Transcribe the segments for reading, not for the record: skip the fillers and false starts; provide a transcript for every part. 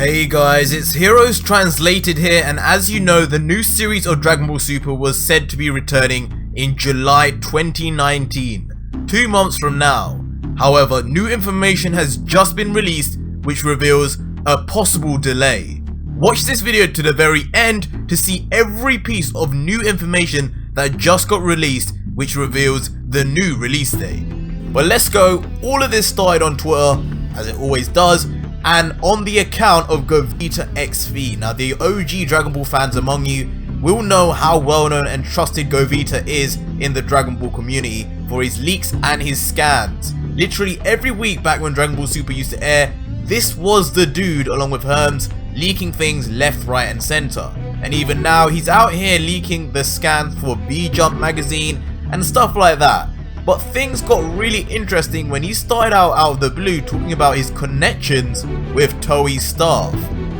Hey guys, it's Heroes Translated here, and as you know, the new series of Dragon Ball Super was said to be returning in July 2019, 2 months from now. However, new information has just been released which reveals a possible delay. Watch this video to the very end to see every piece of new information that just got released which reveals the new release date. But let's go. All of this started on Twitter, as it always does, and on the account of Govita XV. Now, the OG Dragon Ball fans among you will know how well known and trusted Govita is in the Dragon Ball community for his leaks and his scans. Literally every week back when Dragon Ball Super used to air, this was the dude along with Herms leaking things left, right and center. And even now he's out here leaking the scans for B-Jump magazine and stuff like that. But things got really interesting when he started out of the blue talking about his connections with Toei's staff,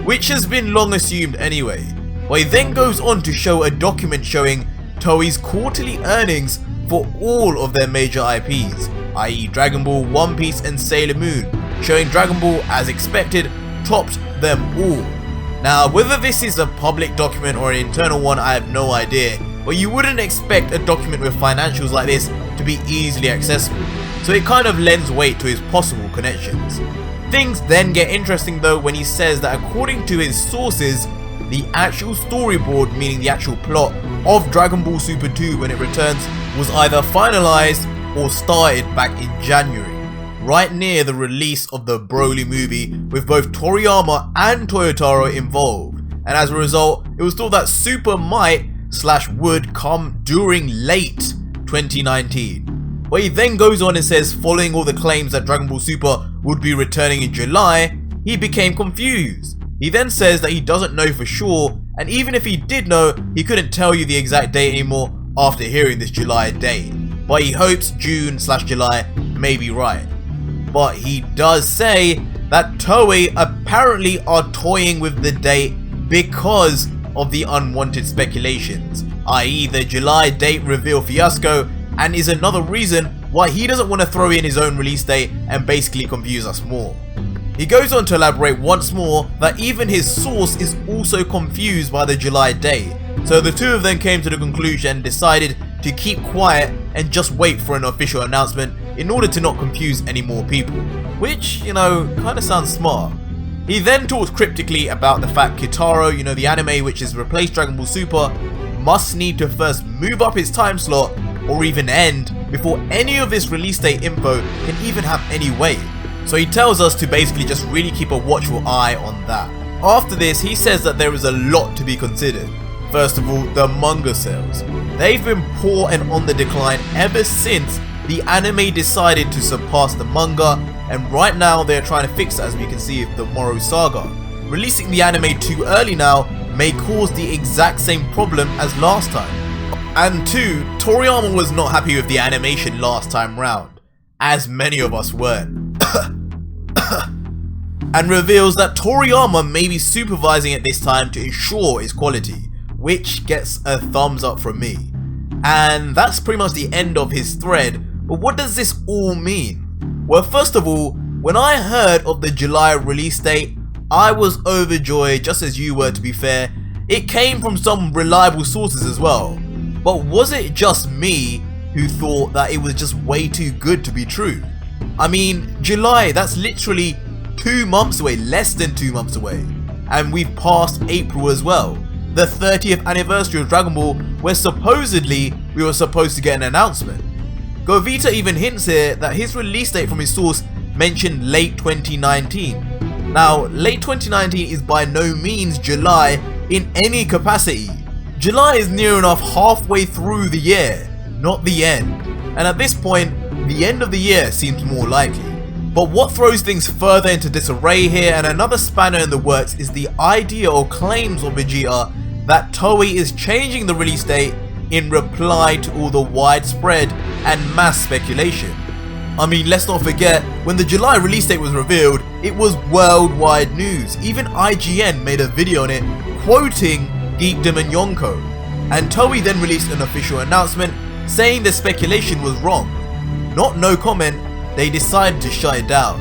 which has been long assumed anyway. But he then goes on to show a document showing Toei's quarterly earnings for all of their major IPs, i.e. Dragon Ball, One Piece and Sailor Moon, showing Dragon Ball, as expected, topped them all. Now, whether this is a public document or an internal one, I have no idea, but you wouldn't expect a document with financials like this to be easily accessible, so it kind of lends weight to his possible connections. Things then get interesting though when he says that according to his sources, the actual storyboard, meaning the actual plot of Dragon Ball Super 2 when it returns, was either finalized or started back in January, right near the release of the Broly movie, with both Toriyama and Toyotaro involved, and as a result it was thought that Super would come during late 2019. But he then goes on and says, following all the claims that Dragon Ball Super would be returning in July, he became confused. He then says that he doesn't know for sure, and even if he did know, he couldn't tell you the exact date anymore after hearing this July date. But he hopes June/July may be right. But he does say that Toei apparently are toying with the date because of the unwanted speculations, i.e. the July date reveal fiasco, and is another reason why he doesn't want to throw in his own release date and basically confuse us more. He goes on to elaborate once more that even his source is also confused by the July date, so the two of them came to the conclusion and decided to keep quiet and just wait for an official announcement in order to not confuse any more people, which, you know, kind of sounds smart. He then talks cryptically about the fact Kitaro, you know, the anime which has replaced Dragon Ball Super, must need to first move up its time slot or even end before any of this release date info can even have any weight. So he tells us to basically just really keep a watchful eye on that. After this, he says that there is a lot to be considered. First of all, the manga sales. They've been poor and on the decline ever since the anime decided to surpass the manga, and right now they're trying to fix it, as we can see with the Moro Saga. Releasing the anime too early now may cause the exact same problem as last time. And 2, Toriyama was not happy with the animation last time round, as many of us weren't, and reveals that Toriyama may be supervising it this time to ensure its quality, which gets a thumbs up from me. And that's pretty much the end of his thread. But what does this all mean? Well, first of all, when I heard of the July release date, I was overjoyed, just as you were, to be fair. It came from some reliable sources as well. But was it just me who thought that it was just way too good to be true? I mean, July, that's literally 2 months away, less than 2 months away. And we've passed April as well, the 30th anniversary of Dragon Ball, where supposedly we were supposed to get an announcement. Govita even hints here that his release date from his source mentioned late 2019. Now, late 2019 is by no means July in any capacity. July is near enough halfway through the year, not the end. And at this point, the end of the year seems more likely. But what throws things further into disarray here, and another spanner in the works, is the idea or claims of Vegeta that Toei is changing the release date in reply to all the widespread and mass speculation. I mean, let's not forget, when the July release date was revealed, it was worldwide news. Even IGN made a video on it, quoting Geekdom and Yonko. And Toei then released an official announcement saying the speculation was wrong. Not no comment, they decided to shut it down.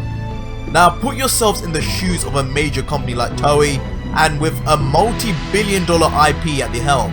Now put yourselves in the shoes of a major company like Toei, and with a multi-billion-dollar IP at the helm,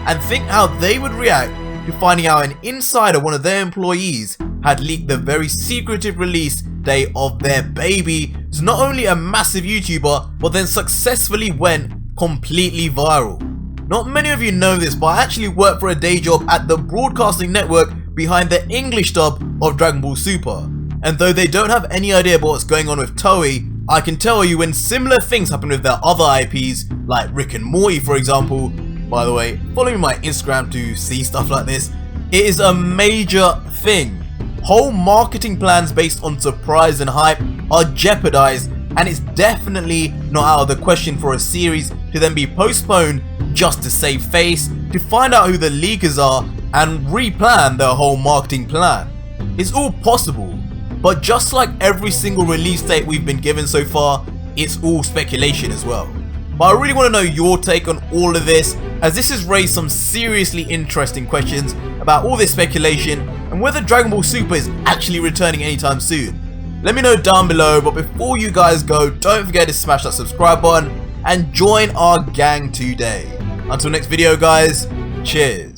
and think how they would react to finding out an insider, one of their employees, had leaked the very secretive release date of their baby, who's not only a massive YouTuber, but then successfully went completely viral. Not many of you know this, but I actually work for a day job at the broadcasting network behind the English dub of Dragon Ball Super. And though they don't have any idea about what's going on with Toei, I can tell you when similar things happen with their other IPs, like Rick and Morty for example. By the way, follow me on my Instagram to see stuff like this. It is a major thing. Whole marketing plans based on surprise and hype are jeopardized, and it's definitely not out of the question for a series to then be postponed just to save face, to find out who the leakers are and replan their whole marketing plan. It's all possible, but just like every single release date we've been given so far, it's all speculation as well. But I really want to know your take on all of this, as this has raised some seriously interesting questions about all this speculation and whether Dragon Ball Super is actually returning anytime soon. Let me know down below, but before you guys go, don't forget to smash that subscribe button and join our gang today. Until next video guys, cheers.